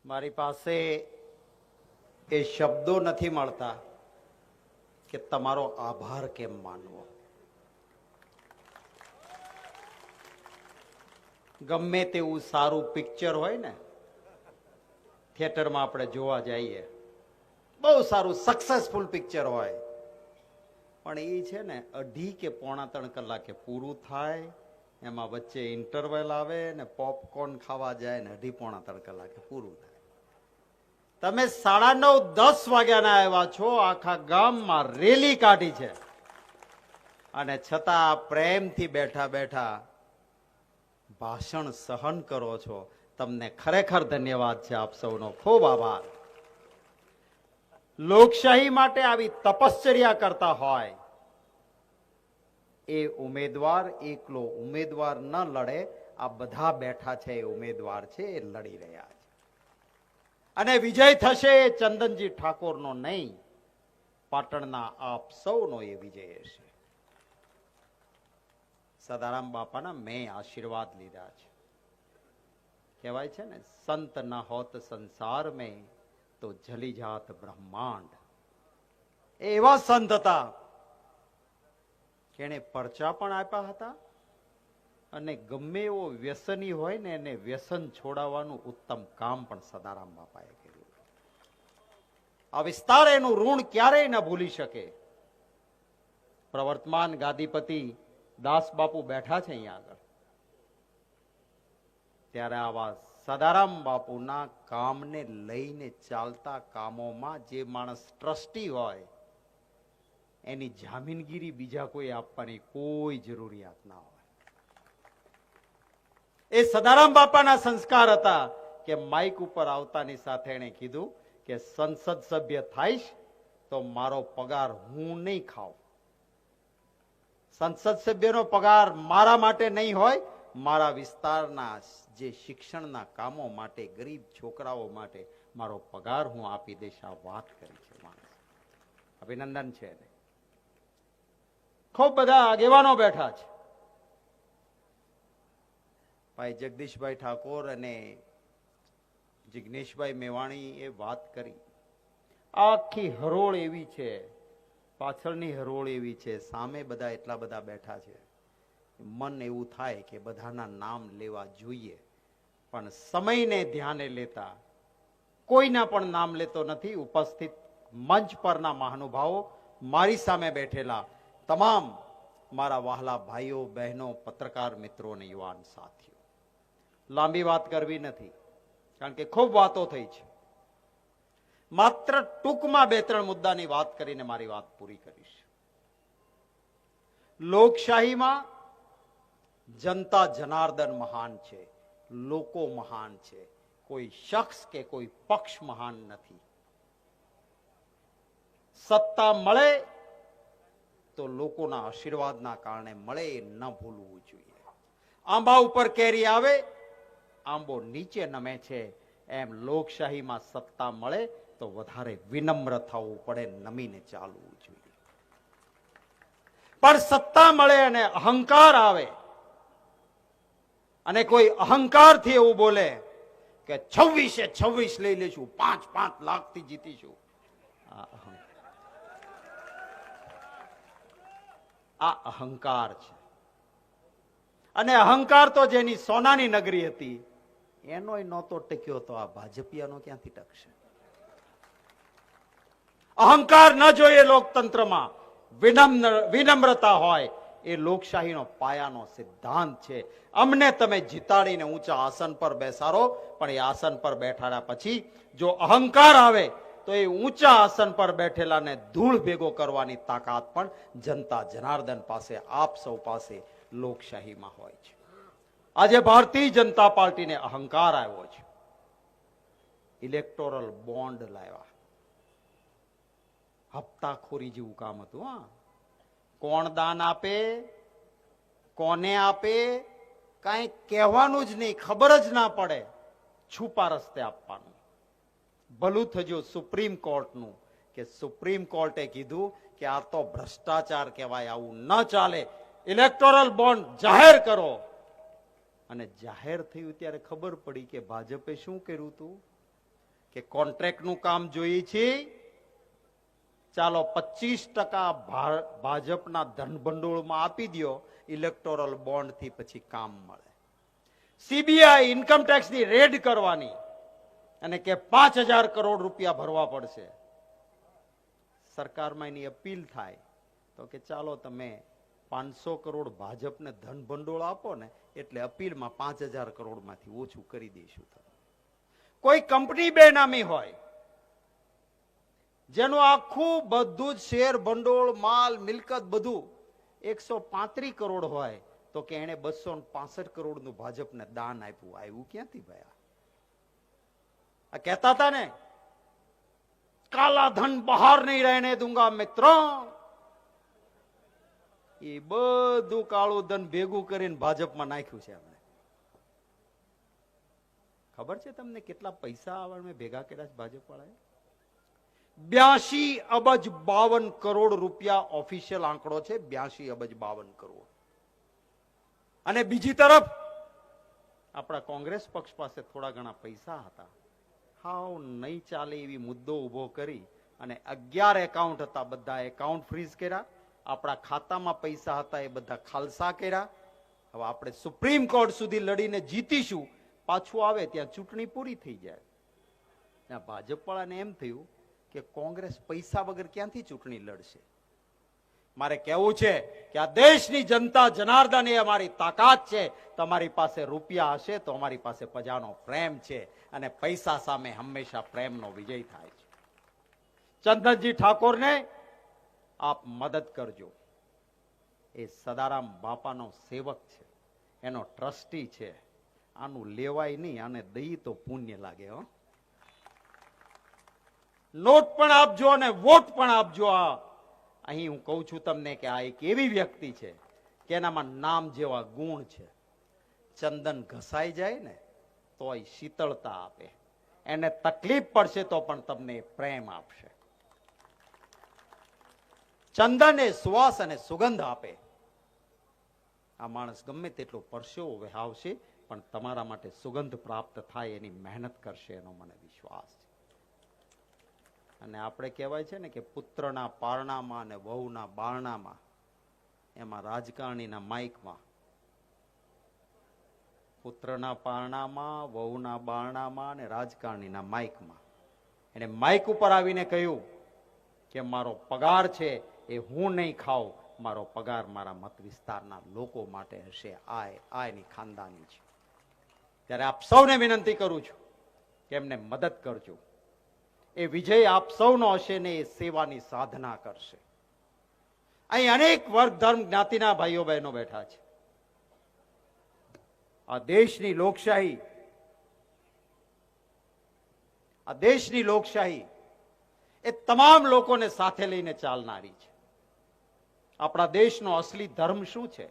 મારી પાસે એ શબ્દો નથી મળતા કે તમારો આભાર કેમ માનવો. ગમે તેવું સારું પિક્ચર હોય ને, થિયેટરમાં આપણે જોવા જઈએ, બહુ સારું સક્સેસફુલ પિક્ચર હોય, પણ એ છે ને 2.5 કે 3.25 કલાકે પૂરું થાય. એમાં વચ્ચે ઇન્ટરવેલ આવે ને પોપકોર્ન ખાવા જાય ને 2.5-3 કલાકે પૂરું થાય. તમે 9:30-10 વાગ્યાના આવ્યા છો, આખા ગામમાં રેલી કાઢી છે, અને છતાં પ્રેમથી બેઠા બેઠા ભાષણ સહન કરો છો. તમને ખરેખર ધન્યવાદ છે. આપ સૌનો ખૂબ આભાર. લોકશાહી માટે આવી તપશ્ચર્યા કરતા હોય એ ઉમેદવાર એકલો ઉમેદવાર ન લડે, આ બધા બેઠા છે એ ઉમેદવાર છે, એ લડી રહ્યા છે. અને વિજય થશે એ ચંદનજી ઠાકોરનો નહીં, પાટણના આપ સૌનો એ વિજય હશે. સદારામ બાપાના મેં આશીર્વાદ લીધા છે. કહેવાય છે ને, સંત ન હોત સંસાર મેં તો જલી જાત બ્રહ્માંડ. એવા સંત હતા કે એને પરચા પણ આપ્યા હતા, અને ગમે એવો વ્યસની હોય ને એને વ્યસન છોડાવવાનું ઉત્તમ કામ પણ સદારામ બાપાએ કર્યું. આ વિસ્તાર એનું ઋણ ક્યારેય ન ભૂલી શકે. પ્રવર્તમાન ગાદીપતિ દાસ બાપુ બેઠા છે અહીંયા આગળ, ત્યારે આવા સદારામ બાપુના કામને લઈને ચાલતા કામોમાં જે માણસ ટ્રસ્ટી હોય એની જામીનગીરી બીજા કોઈ આપવાની કોઈ જરૂરિયાત ના હોય. એ સદારામ બાપાના સંસ્કાર હતા કે માઇક ઉપર આવતાની સાથે એને કીધું કે સંસદ સભ્ય થાઈશ તો મારો પગાર હું નહીં ખાઉં. સંસદ સભ્યનો પગાર મારા માટે નહીં હોય, મારા વિસ્તારના જે શિક્ષણના કામો માટે, ગરીબ છોકરાઓ માટે મારો પગાર હું આપી દઈશ. આ વાત કરી છે માણસ. અભિનંદન છે. ખૂબ બધા આગેવાનો બેઠા છે. ભાઈ જગદીશભાઈ ઠાકોર અને જિગ્નેશભાઈ મેવાણી એ વાત કરી. આખી હરોળ એવી છે, પાછળની હરોળ એવી છે, સામે બધા એટલા બધા બેઠા છે. મન એવું થાય કે બધાના નામ લેવા જોઈએ, પણ સમયને ધ્યાને લેતા કોઈના પણ નામ લેતો નથી. ઉપસ્થિત મંચ પરના મહાનુભાવો, મારી સામે બેઠેલા તમામ મારા વહાલા ભાઈઓ બહેનો, પત્રકાર મિત્રો અને યુવાન સાથીઓ, લાંબી વાત કરવી નથી કારણ કે ખૂબ વાતો થઈ છે. માત્ર ટૂંકમાં 2-3 મુદ્દાની વાત કરીને મારી વાત પૂરી કરીશ. લોકશાહીમાં જનતા જનાર્દન મહાન છે, લોકો મહાન છે, કોઈ શખ્સ કે કોઈ પક્ષ મહાન નથી. સત્તા મળે તો લોકોના આશીર્વાદના કારણે મળે, એ ન ભૂલવું જોઈએ. આંબા ઉપર કેરી આવે, આંબો નીચે નમે છે, એમ લોકશાહીમાં સત્તા મળે તો વધારે વિનમ્ર થવું પડે, નમીને ચાલવું જોઈએ. પણ સત્તા મળે અને અહંકાર આવે, અને કોઈ અહંકારથી એવું બોલે કે 26 લઈ લેશું, 5 લાખથી જીતીશું, આ અહંકાર છે. અને અહંકાર તો જેની સોનાની નગરી હતી એનોય નહોતો ટક્યો, તો આ ભાજપિયાનો ક્યાંથી ટકશે? અહંકાર ન જોઈએ લોકતંત્રમાં, વિનમ્રતા હોય એ લોકશાહીનો પાયાનો સિદ્ધાંત છે. અમને તમે જીતાડીને ઊંચા આસન પર બેસાડો, પણ એ આસન પર બેઠાડ્યા પછી જો અહંકાર આવે તો એ ઊંચા આસન પર બેઠેલાને ધૂળ ભેગો કરવાની તાકાત પણ જનતા જનાર્દન પાસે, આપ સૌ પાસે લોકશાહીમાં હોય છે. આજે ભારતીય જનતા પાર્ટીને અહંકાર આવ્યો છે. ઇલેક્ટોરલ બોન્ડ લાવ્યા. હપ્તાખોરી જેવું કામ હતું. હા, કોણ દાન આપે, કોને આપે, કઈ કહેવાનું જ નહીં, ખબર જ ના પડે, છુપા રસ્તે આપવાનું. ભલું થજો સુપ્રીમ કોર્ટનું કે સુપ્રીમ કોર્ટે કીધું કે આ તો ભ્રષ્ટાચાર કહેવાય, આવું ન ચાલે, ઇલેક્ટોરલ બોન્ડ જાહેર કરો. અને જાહેર થયું ત્યારે ખબર પડી કે ભાજપે શું કર્યું હતું. કે કોન્ટ્રાક્ટનું કામ જોઈએ છે, ચાલો 25% ભાજપના ધનભંડોળમાં આપી દો, ઇલેક્ટોરલ બોન્ડ થી પછી કામ મળે. સીબીઆઈ ઇન્કમ ટેક્સની રેડ કરવાની અને કે 5000 કરોડ રૂપિયા ભરવા પડશે. સરકારમાં એની અપીલ થાય તો કે ચાલો તમે 500 કરોડ ભાજપને ધન ભંડોળ આપો ને એટલે અપીલમાં 5000 કરોડમાંથી ઓછું કરી દઈશું. કોઈ કંપની બેનામી હોય જેનું આખું બધું જ શેર ભંડોળ માલ મિલકત બધું 135 કરોડ હોય તો કે એને 265 કરોડનું ભાજપને દાન આપ્યું. આવ્યું ક્યાંથી ભાઈ? આ કહેતા હતા ને, કાલા ધન બહાર નહીં રહેને દૂંગા મિત્રો. એ બધું કાળું ધન ભેગું કરીને ભાજપમાં નાખ્યું છે. આપણે ખબર છે તમને કેટલા પૈસા આવડે ભેગા કર્યા છે ભાજપ વાળાએ? 82 અબજ 52 કરોડ રૂપિયા ઓફિશિયલ આંકડો છે. 82 અબજ 52 કરોડ. અને બીજી તરફ આપણા કોંગ્રેસ પક્ષ પાસે થોડા ઘણા પૈસા હતા. હાવ નહીં ચાલે એવી મુદ્દો ઉભો કરી અને 11 એકાઉન્ટ હતા, બધા એકાઉન્ટ ફ્રીઝ કર્યા. આપણા ખાતામાં પૈસા હતા એ બધા ખાલસા કર્યા. હવે આપણે સુપ્રીમ કોર્ટ સુધી લડીને જીતીશું, પાછું આવે ત્યાં ચૂંટણી પૂરી થઈ જાય. ભાજપ વાળાને એમ થયું કે કોંગ્રેસ પૈસા વગર ક્યાંથી ચૂંટણી લડશે. મારે કહેવું છે કે આ દેશની જનતા જનાર્દન એ અમારી તાકાત છે. તમારી પાસે રૂપિયા હશે તો અમારી પાસે પ્રજાનો પ્રેમ છે અને પૈસા સામે હંમેશા પ્રેમનો વિજય થાય છે. ચંદનજી ઠાકોરને આપ મદદ કરજો. એ સદારામ બાપાનો સેવક છે, એનો ટ્રસ્ટી છે. આનું લેવાય નહીં, આને દઈ તો પુણ્ય લાગે. હો, નોટ પણ આપજો અને વોટ પણ આપજો. અહીં હું કહું છું તમને કે આ એક એવી વ્યક્તિ છે કે એનામાં નામ જેવા ગુણ છે. ચંદન ઘસાઈ જાય ને તોય શીતળતા આપે, એને તકલીફ પડશે તો પણ તમને પ્રેમ આપશે. ચંદન એ સુવાસ અને સુગંધ આપે. આ માણસ ગમે તેટલો પરસેવો વહાવશે પણ તમારા માટે સુગંધ પ્રાપ્ત થાય એની મહેનત કરશે, એનો મને વિશ્વાસ છે. અને આપણે કહેવાય છે ને કે પુત્રના પારણામાં અને વહુના બારણામાં, એમાં રાજકારણીના માઇકમાં, પુત્રના પારણામાં, વહુના બારણામાં અને રાજકારણીના માઇકમાં એને માઇક ઉપર આવીને કહ્યું કે મારો પગાર છે એ હું નહીં ખાઉં, મારો પગાર મારા મત વિસ્તારના લોકો માટે હશે. આ એની ખાનદાની છે. ત્યારે આપ સૌને વિનંતી કરું છું કે એમને મદદ કરજો. એ વિજય આપ સૌનો હશે ને એ સેવાની સાધના કરશે. અહીં અનેક વર્ગ ધર્મ જ્ઞાતિના ભાઈઓ બહેનો બેઠા છે. આ દેશની લોકશાહી એ તમામ લોકોને સાથે લઈને ચાલનારી છે. આપણા દેશનો અસલી ધર્મ શું છે?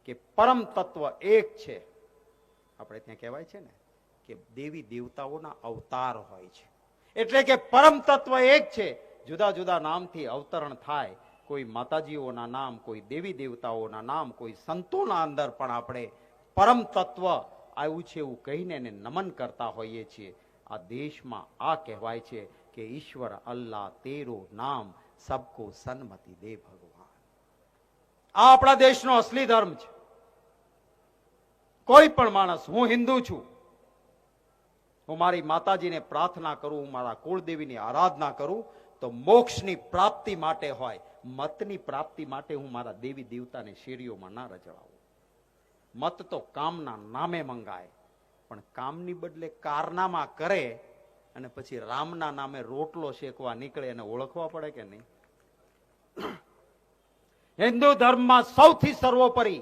કે પરમ તત્વ એક છે. આપણે ત્યાં કહેવાય છે ને કે દેવી દેવતાઓના અવતાર હોય છે, એટલે કે પરમ તત્વ એક છે. જુદા જુદા નામથી અવતરણ થાય. કોઈ માતાજીઓના નામ, કોઈ દેવી દેવતાઓના નામ, કોઈ સંતોના અંદર પણ આપણે પરમ તત્વ આવ્યું છે એવું કહીને એને નમન કરતા હોઈએ છીએ. આ દેશમાં આ કહેવાય છે કે ઈશ્વર અલ્લાહ તેરો નામ સબકો સન્મતિ દે ભગવાન. આ આપણા દેશનો અસલી ધર્મ છે. કોઈ પણ માણસ, હું હિન્દુ છું, હું મારી માતાજીને પ્રાર્થના કરું, હું મારા કુળદેવીની આરાધના કરું તો મોક્ષની પ્રાપ્તિ માટે હોય. મતની પ્રાપ્તિ માટે હું મારા દેવી દેવતાને શેરીઓમાં ના રજડાવું. મત તો કામના નામે મંગાય, પણ કામની બદલે કારનામા કરે અને પછી રામના નામે રોટલો શેકવા નીકળે, એને ઓળખવા પડે કે નહીં? હિન્દુ ધર્મમાં સૌથી સર્વોપરી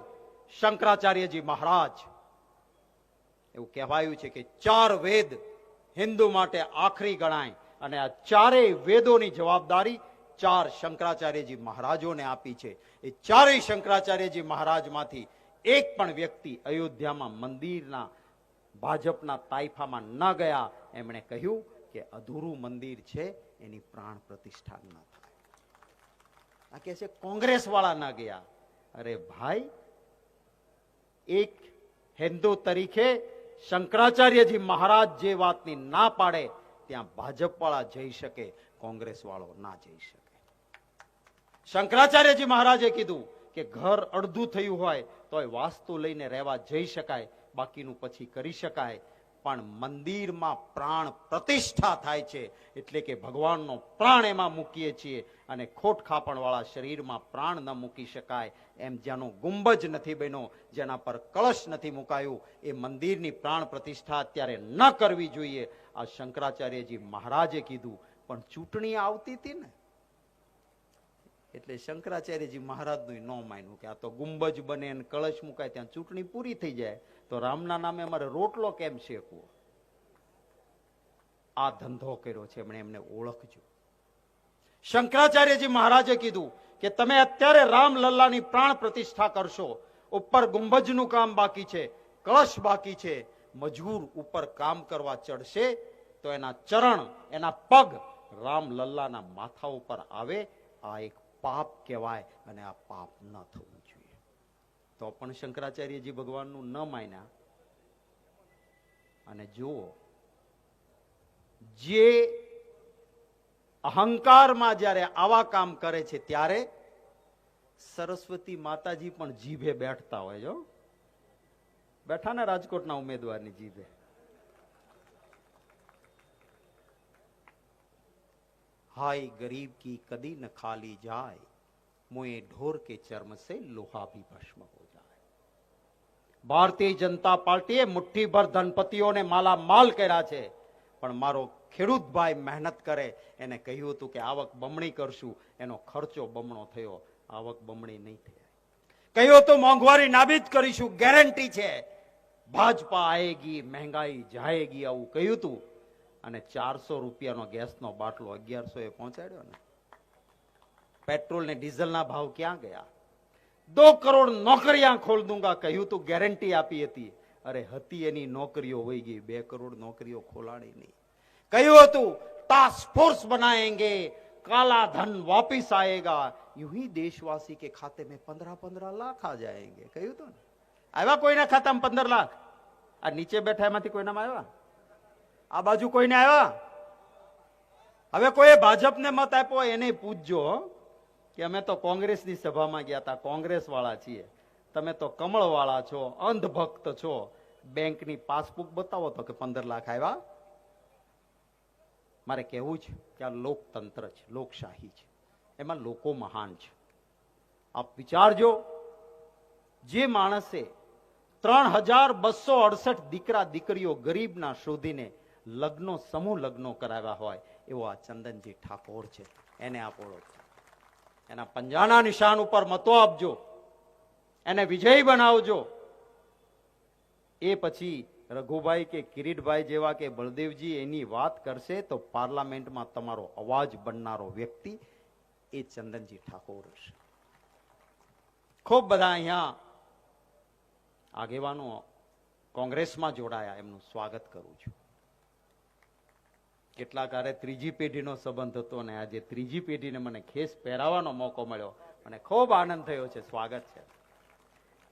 શંકરાચાર્યજી મહારાજ. એવું કહેવાયું છે કે 4 વેદ હિન્દુ માટે આખરી ગણાય અને આ 4 વેદોની જવાબદારી 4 શંકરાચાર્યજી મહારાજોને આપી છે. એ 4 શંકરાચાર્યજી મહારાજમાંથી એક પણ વ્યક્તિ અયોધ્યામાં મંદિરના ભાજપના તાઇફામાં ન ગયા. એમણે કહ્યું કે અધૂરું મંદિર છે, એની પ્રાણ પ્રતિષ્ઠા ન થાય. આ કે છે કોંગ્રેસ વાળા ન ગયા. અરે ભાઈ, એક હિન્દુ તરીકે શંકરાચાર્યજી મહારાજ જે વાતની ના પાડે ત્યાં ભાજપ વાળા જઈ શકે, કોંગ્રેસ વાળો ના જઈ શકે. શંકરાચાર્યજી મહારાજે કીધું કે ઘર અડધું થયું હોય તો વાસ્તુ લઈને રહેવા જઈ શકાય, બાકીનું પછી કરી શકાય. પણ મંદિરમાં પ્રાણ પ્રતિષ્ઠા થાય છે એટલે કે ભગવાનનો પ્રાણ એમાં મૂકીએ છીએ, અને ખોટ ખાપણ વાળા શરીરમાં પ્રાણ ન મૂકી શકાય. એમ જેનો ગુંબજ નથી બન્યો, જેના પર કળશ નથી મુકાયું, એ મંદિરની પ્રાણ પ્રતિષ્ઠા અત્યારે ન કરવી જોઈએ. આ શંકરાચાર્યજી મહારાજે કીધું. પણ ચૂંટણી આવતી હતી ને, એટલે શંકરાચાર્યજી મહારાજનું ન માન્યું કે આ તો ગુંબજ બને અને કળશ મુકાય ત્યાં ચૂંટણી પૂરી થઈ જાય, તો રામના નામે અમારે રોટલો કેમ શેકવો? આ ધંધો કર્યો છે એમણે, એમને ઓળખજો. શંકરાચાર્યજી મહારાજે કીધું કે તમે અત્યારે રામલલ્લાની પ્રાણ પ્રતિષ્ઠા કરશો, ઉપર ગુંબજનું કામ બાકી છે, કળશ બાકી છે, મજૂર ઉપર કામ કરવા ચડશે તો એના ચરણ, એના પગ રામલલ્લાના માથા ઉપર આવે. આ એક પાપ કહેવાય અને આ પાપ ન થવું જોઈએ. તો પણ શંકરાચાર્યજી ભગવાનનું ન માન્યા. અને જુઓ, જે અહંકારમાં જ્યારે આવા કામ કરે છે ત્યારે સરસ્વતી માતાજી પણ જીભે બેઠતા હોય. જો બેઠા ને રાજકોટના ઉમેદવારની જીભે. हाय गरीब की कदी न खाली जाए, मुए ढोर के चर्म से लोहा भी भस्म हो जाए. ભારતીય જનતા પાર્ટીએ મુઠ્ઠીભર ધનપતિઓને માલા માલ કર્યા છે, પણ મારો ખેડૂત ભાઈ મહેનત કરે, એને કહ્યું હતું કે આવક બમણી કરશું, એનો ખર્ચો બમણો થયો, આવક બમણી નહીં થઈ. કહ્યું હતું મોંઘવારી નાબીદ કરીશું, ગેરંટી છે, ભાજપા આએગી મહેંગાઈ જાએગી, આવું કહ્યું હતું. અને 400 રૂપિયાનો ગેસનો બાટલો 1100 પહોંચાડ્યો ને. પેટ્રોલ ને ડીઝલના ભાવ ક્યાં ગયા? 2 કરોડ નોકરીਆਂ ખોલ દૂંગા કહ્યું તું, ગેરંટી આપી હતી. અરે હતી એની નોકરીઓ વહી ગઈ, 2 કરોડ નોકરીઓ ખોલાડી નહીં. કહ્યું હતું टास्क फोर्स बनाएंगे, काला धन वापिस आएगा, यूं ही देशवासी के खाते में 15-15 लाख आ जाएंगे. કહ્યું હતું ને. આવ્યા કોઈના ખાતામાં 15 લાખ? આ નીચે બેઠા એમાંથી કોઈનામાં આવ્યા? આ બાજુ કોઈને આવ્યા? હવે કોઈ ભાજપને મત આપ્યો એને પૂછજો કે અમે તો કોંગ્રેસની સભામાં ગયા હતા, કોંગ્રેસ વાળા છીએ, તમે તો કમળ વાળા છો, અંધભક્ત છો, બેંકની પાસબુક બતાવો તો કે 15 લાખ આવ્યા. મારે કહેવું છે કે આ લોકતંત્ર છે, લોકશાહી છે, એમાં લોકો મહાન છે. આપ વિચારજો, જે માણસે 3268 દીકરા દીકરીઓ ગરીબના શોધીને લગ્નો, સમૂહ લગ્નો કરાવ્યા હોય એવો આ ચંદનજી ઠાકોર છે. એને આપ ઓળખો, એના પંજાના નિશાન ઉપર મતો આપજો, એને વિજયી બનાવજો. એ પછી રઘુભાઈ કે કિરીટભાઈ જેવા કે બળદેવજી એની વાત કરશે તો પાર્લામેન્ટમાં તમારો અવાજ બનનારો વ્યક્તિ એ ચંદનજી ઠાકોર હશે. ખૂબ બધા અહીંયા આગેવાનો કોંગ્રેસમાં જોડાયા, એમનું સ્વાગત કરું છું. કેટલાક આરે 3જી પેઢીનો સંબંધ હતો અને આજે 3જી પેઢીને મને ખેસ પહેરાવાનો મોકો મળ્યો, મને ખૂબ આનંદ થયો છે. સ્વાગત છે.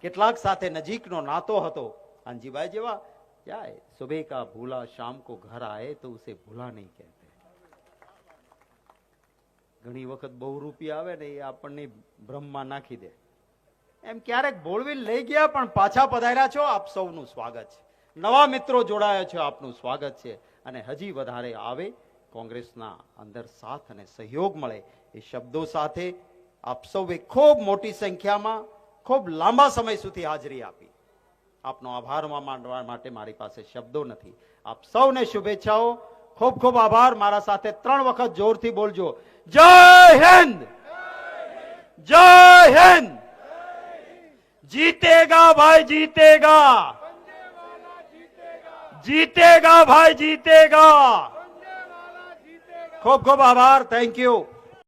કેટલાક સાથે નજીકનો નાતો હતો, અંજીભાઈ જેવા જાય, સુબહ કા ભૂલા શામ કો ઘર આए તો ઉસે ભૂલા નહીં કહેતે. ઘણી વખત બહુ રૂપિયા આવે ને એ આપણને ભ્રમમાં નાખી દે, એમ ક્યારેક બોળવી લઈ ગયા પણ પાછા પધાર્યા છો, આપ સૌનું સ્વાગત છે. નવા મિત્રો જોડાયા છે, આપનું સ્વાગત છે. અને હજી વધારે આવે, કોંગ્રેસના અંદર સાથ અને સહયોગ મળે એ શબ્દો સાથે આપ સૌએ ખૂબ મોટી સંખ્યામાં ખૂબ લાંબા સમય સુધી હાજરી આપી. આપનો આભાર માનવા માટે મારી પાસે શબ્દો નથી. આપ સૌને શુભેચ્છાઓ, ખૂબ ખૂબ આભાર. મારા સાથે 3 વખત જોરથી બોલજો, જય હિન્દ, જય હિન્દ. जीतेगा भाई जीतेगा, जीतेगा भाई जीतेगा. खूब खूब आभार. Thank you.